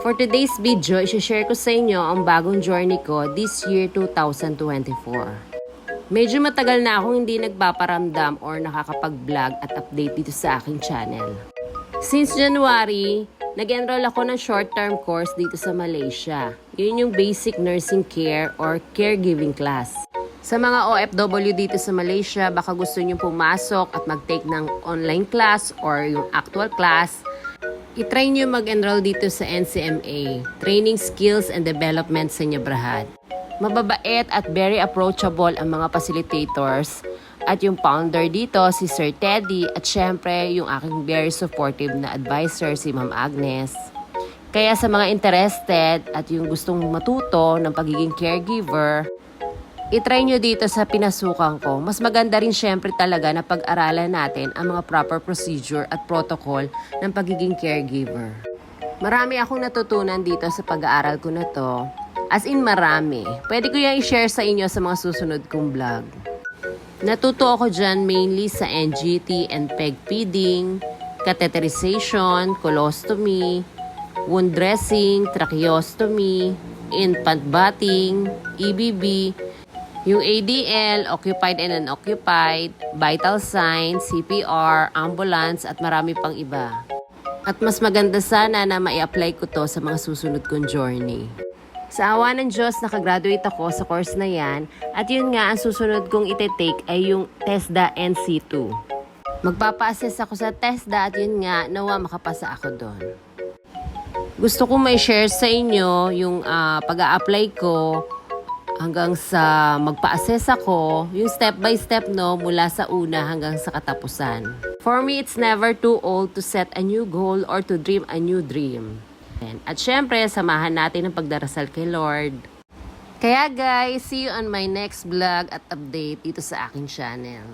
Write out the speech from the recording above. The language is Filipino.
For today's video, i-share ko sa inyo ang bagong journey ko this year 2024. Medyo matagal na akong hindi nagpaparamdam or nakakapag-vlog at update dito sa aking channel. Since January, nag-enroll ako ng short-term course dito sa Malaysia. Yun yung basic nursing care or caregiving class. Sa mga OFW dito sa Malaysia, baka gusto nyo pumasok at mag-take ng online class or yung actual class, i-try nyo mag-enroll dito sa NCMA, Training Skills and Development sa Nyabrahad. Mababait at very approachable ang mga facilitators at yung founder dito, si Sir Teddy, at syempre yung aking very supportive na advisor, si Ma'am Agnes. Kaya sa mga interested at yung gustong matuto ng pagiging caregiver, i-try nyo dito sa pinasukan ko. Mas maganda rin syempre talaga na pag-aralan natin ang mga proper procedure at protocol ng pagiging caregiver. Marami akong natutunan dito sa pag-aaral ko na to. As in marami. Pwede ko yung i-share sa inyo sa mga susunod kong vlog. Natuto ako dyan mainly sa NGT and peg feeding, catheterization, colostomy, wound dressing, tracheostomy, infant bathing, EBB, yung ADL, occupied and unoccupied, vital signs, CPR, ambulance, at marami pang iba. At mas maganda sana na mai-apply ko to sa mga susunod kong journey. Sa awa ng Diyos, nakagraduate ako sa course na yan, at yun nga ang susunod kong ite-take ay yung TESDA NC2. Magpapa-assess ako sa TESDA at yun nga, nawa makapasa ako doon. Gusto ko may share sa inyo yung pag-a-apply ko hanggang sa magpa-assess ako, yung step by step mula sa una hanggang sa katapusan. For me, it's never too old to set a new goal or to dream a new dream. At syempre, samahan natin ang pagdarasal kay Lord. Kaya guys, see you on my next vlog at update dito sa aking channel.